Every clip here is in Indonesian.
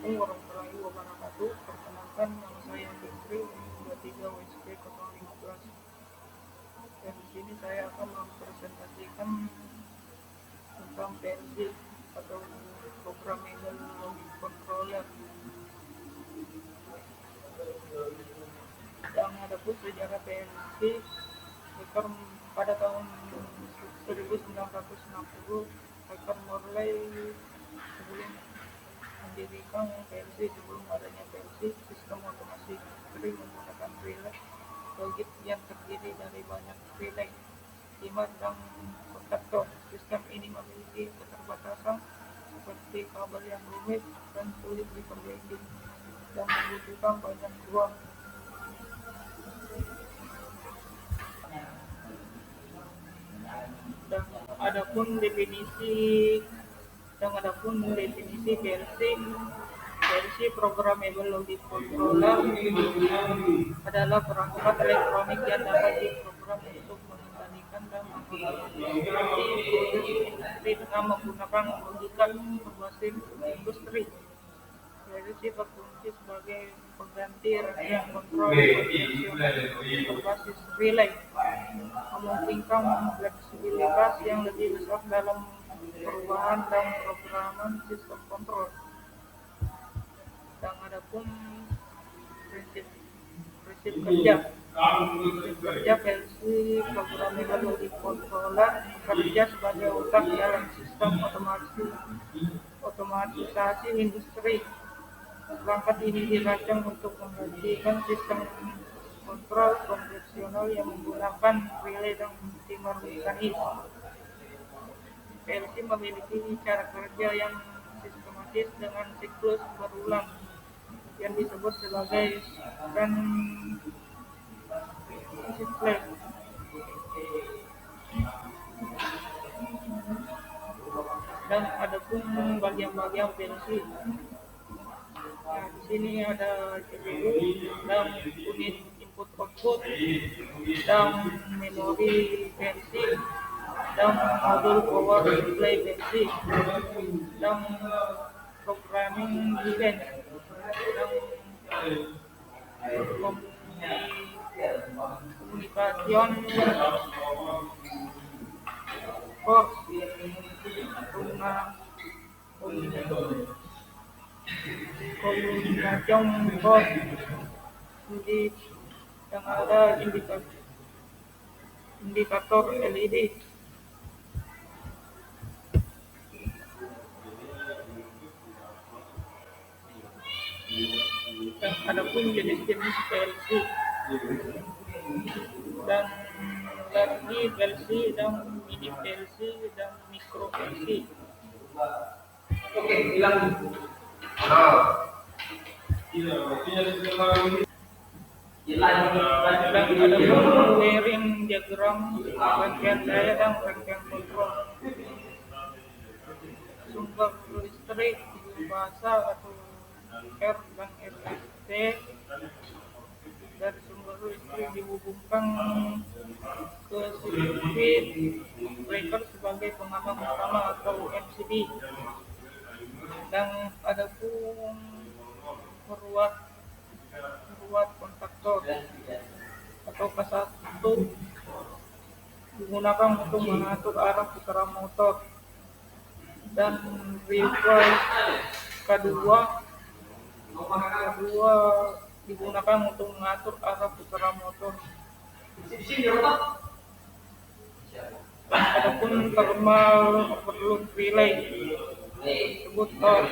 Assalamualaikum warahmatullahi wabarakatuh. Perkenalkan, nama saya Fikri, 23 WSP 015. Dan di sini saya akan mempresentasikan tentang PLC atau Programmable Logic Controller. Yang adapun sejarah PLC, Hacker pada tahun 1960, Hacker Morley sebelum mendirikan PLC sebelum adanya PLC, sistem otomasi factory menggunakan relay logik yang terdiri dari banyak relay, timer, dan kontaktor. Sistem ini memiliki keterbatasan seperti kabel yang rumit dan sulit diperbaiki dan membutuhkan banyak ruang. Dan adapun definisi PLC Programmable Logic Controller adalah perangkat elektronik yang dapat diprogram untuk mengendalikan dan mengotomatisasi proses industri dengan menggunakan logika berbasis industri. PLC berfungsi sebagai pengganti rangkaian kontrol konvensional berbasis relay, memungkinkan fleksibilitas yang lebih besar dalam perubahan dan programan sistem kontrol. Dan adapun prinsip prinsip kerja PLC Programmable Logic Controller bekerja sebagai otak dalam sistem otomatisasi industri. Perangkat ini dirancang untuk menggantikan sistem kontrol konvensional yang menggunakan relay dan timer mekanis. PLC memiliki cara kerja yang sistematis dengan siklus berulang yang disebut sebagai scan cycle. Dan adapun bagian-bagian PLC, nah, di sini ada CPU dan unit input output dan memori PLC dan modul power supply PLC dan programming device dan komunikasi port komunikasi port yang ada indikator LED. Dan adapun jenis-jenis PLC dan large PLC dan mini PLC dan micro PLC. Oke, hilang. Dan adapun wiring diagram rangkaian daya dan rangkaian kontrol. Sumber listrik biasa atau R dan SST dari sumber listrik dihubungkan ke sirkuit breaker sebagai pengaman utama atau MCB. Dan adapun peruat kontaktor atau K1 digunakan untuk mengatur arah putaran motor, dan reverse K2 digunakan untuk mengatur arah putaran motor. Dan adapun thermal overload relay disebut TOR.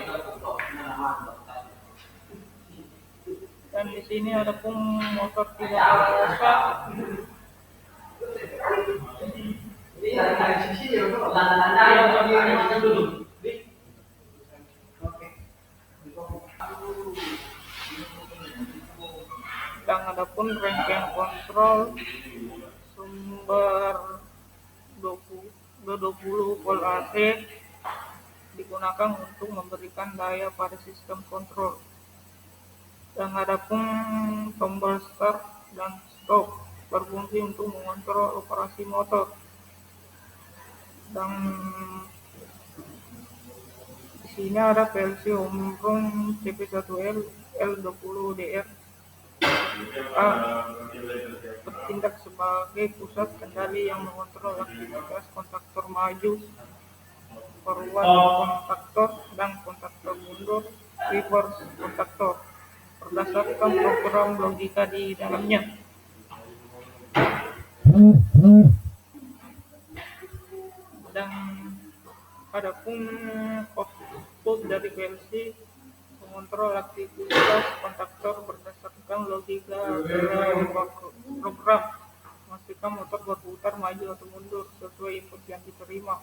Dan di sini adapun motor 3 polosa dan adapun rangkaian kontrol sumber 20 volt AC digunakan untuk memberikan daya pada sistem kontrol. Dan adapun tombol start dan stop berfungsi untuk mengontrol operasi motor. Dan di Isinya ada PLC Omron CP1L L20DR A bertindak sebagai pusat kendali yang mengontrol aktivitas kontaktor maju, forward kontaktor, dan kontaktor mundur, reverse kontaktor berdasarkan program logika di dalamnya. Dan adapun output dari PLC mengontrol aktivitas kontaktor berdasarkan logika program, memastikan motor berputar maju atau mundur sesuai input yang diterima.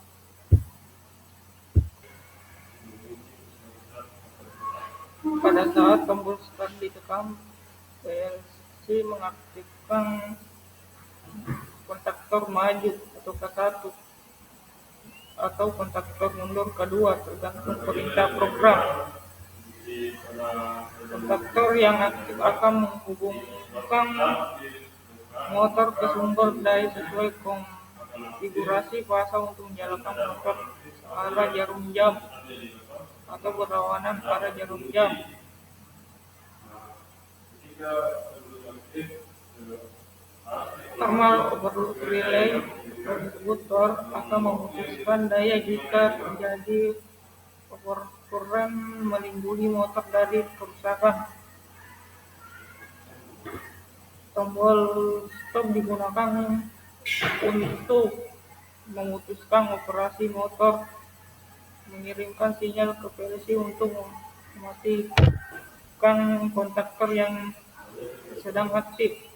Pada saat tombol start ditekan, PLC mengaktifkan kontaktor maju atau K1 atau kontaktor mundur K2 tergantung perintah program. Kontaktor yang aktif akan menghubungkan motor ke sumber daya sesuai konfigurasi fase untuk menyalakan motor arah jarum jam atau berlawanan arah jarum jam. Thermal overload relay distributor akan memutuskan daya jika terjadi overcurrent melindungi motor dari kerusakan. Tombol stop digunakan untuk memutuskan operasi motor, mengirimkan sinyal ke PLC untuk mematikan kontaktor yang sedang aktif.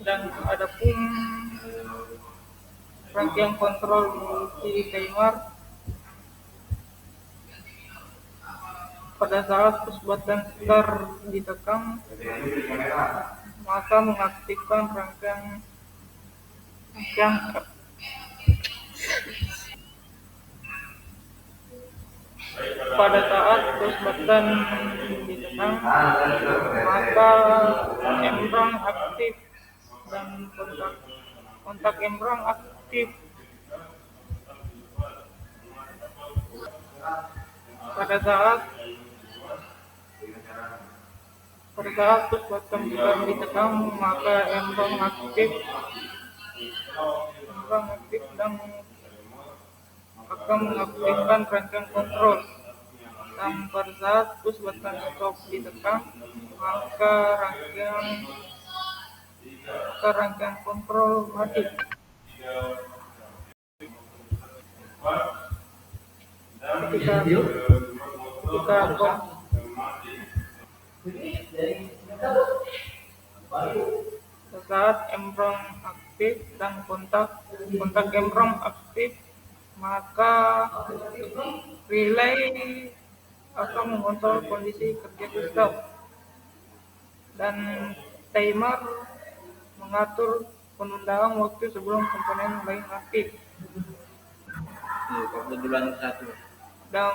Dan adapun rangkaian kontrol multi timer pada saat push button start ditekan, maka mengaktifkan rangkaian pada saat push button ditekan, maka embrang aktif dan kontak embrang aktif. Pada saat push button ditekan, maka embrang aktif dan akan mengaktifkan rangkaian kontrol. Dan pada saat push button stop ditekan, maka rangkaian kontrol mati. Saat embrong aktif dan kontak embrong aktif, maka relay akan mengontrol kondisi kerja sistem dan timer mengatur penundaan waktu sebelum komponen lain aktif. Dan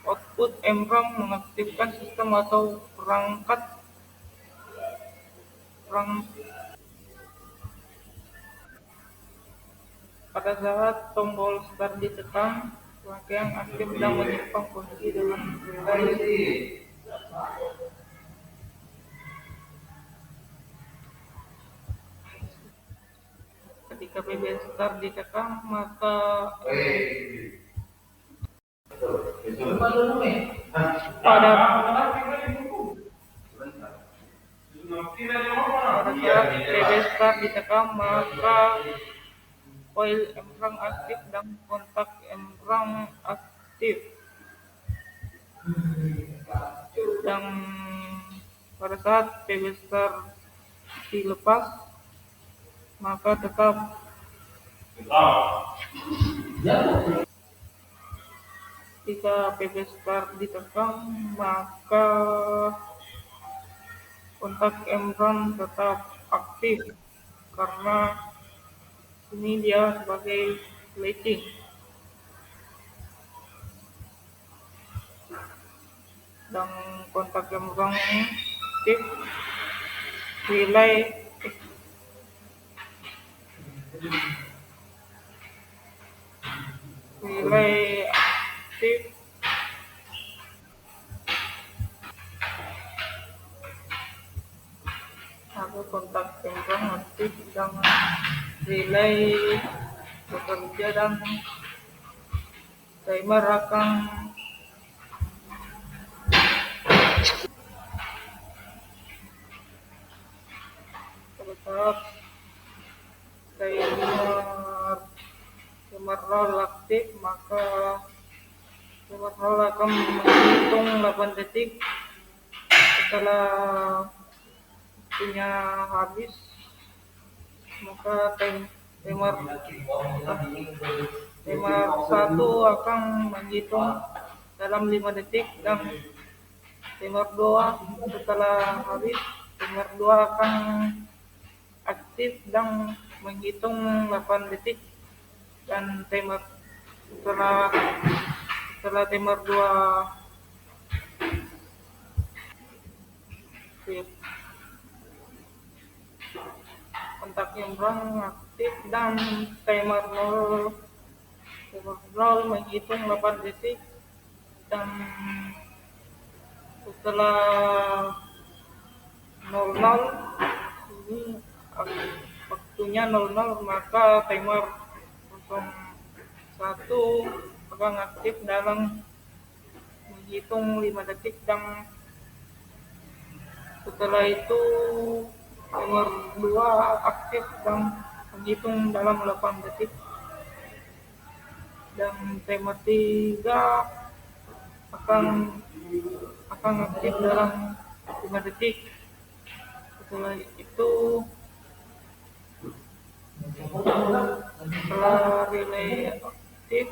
output embrong mengaktifkan sistem atau perangkat pada saat tombol start ditekan, rangkaian aktif dan menyimpan kondisi dalam relay. Ketika PB start ditekan, maka pada saat PB start ditekan, maka coil embrang aktif dan kontak embrang aktif. Dan pada saat PB start dilepas, maka tetap jika PB start ditekan, maka kontak embrang tetap aktif karena ini dia sebagai latching. dan kontak gembrong aktif relay aktif atau kontak gembrong aktif dan relay bekerja dan timer akan tetap timer roll aktif, maka timer roll akan menghitung 8 detik setelah waktunya habis, maka timer satu akan menghitung dalam 5 detik dan timer 2 setelah habis timer 2 akan aktif dan menghitung 8 detik dan timer setelah timer 2 kontak gembrong aktif dan timer 0 menghitung 8 detik dan setelah 00 ini waktunya 00, maka timer 01 akan aktif dalam menghitung 5 detik dan setelah itu timer 2 aktif dan menghitung dalam 8 detik dan timer 3 akan aktif dalam 5 detik. Setelah itu setelah relay aktif,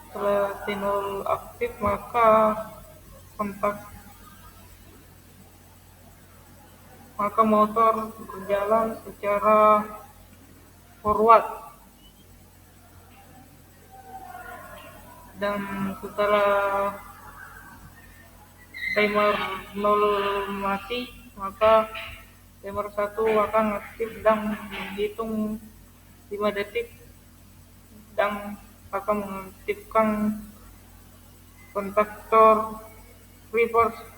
setelah tinol aktif, maka motor berjalan secara forward dan setelah timer 0 mati, maka timer 1 akan aktif dan menghitung 5 detik dan akan mengaktifkan kontaktor reverse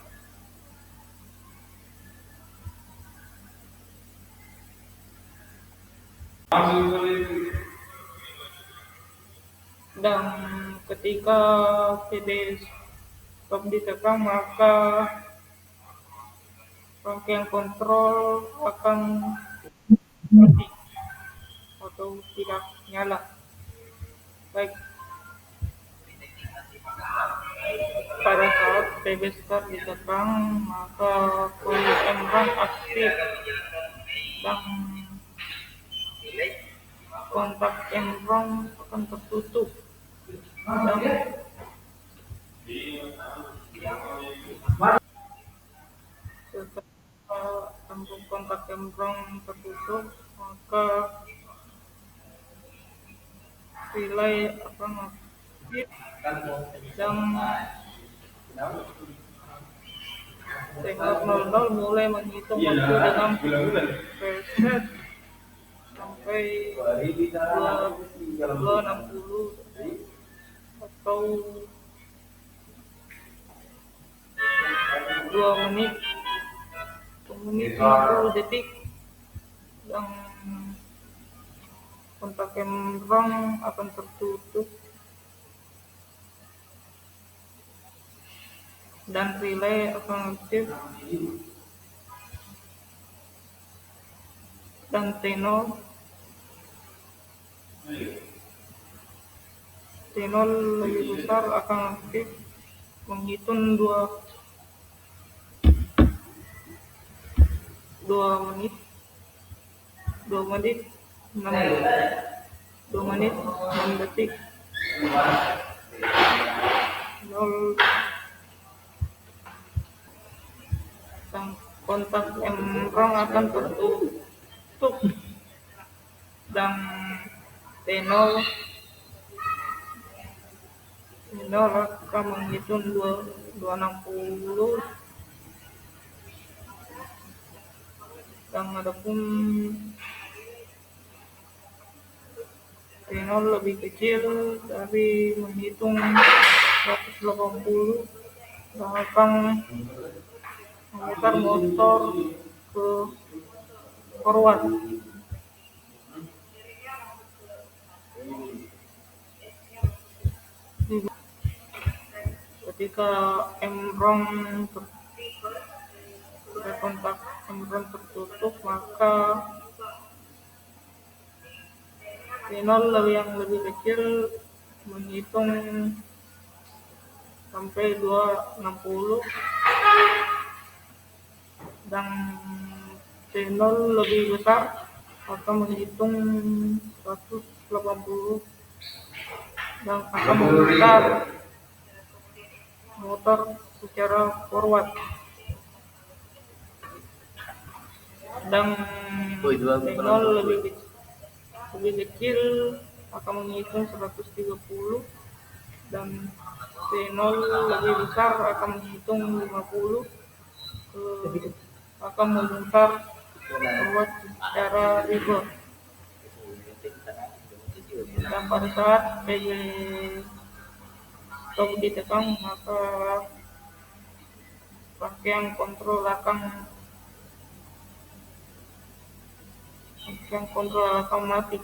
dan ketika PD stop ditekan, maka rangkaian kontrol akan mati atau tidak nyala. Baik, pada saat PB start ditekan, maka coil M-run aktif dan kontak M-run akan tertutup dan setelah lambung kontak M-run tertutup, maka relay akan aktif dan timer 00 mulai menghitung waktu dengan preset sampai 260 atau 2 menit 50 detik dan kontak M-run akan tertutup dan relay akan aktif dan T0 lebih besar akan aktif menghitung 2 menit 6 detik 0 dan kontak M-run akan tertutup dan T0 Minor akan menghitung 260, dan adapun tenor lebih kecil dari menghitung 180 dan akan memutar motor ke forward. Ketika emron kontak emron tertutup, maka tenor yang lebih kecil menghitung sampai 260 dan tenor lebih besar akan menghitung 180 dan akan memutar motor secara forward, dan tenor lebih kecil akan menghitung 130 dan tenor lebih besar akan menghitung 50 akan memutar forward secara reverse. Dan pada saat PJ stop ditekan, maka rangkaian kontrol akan mati.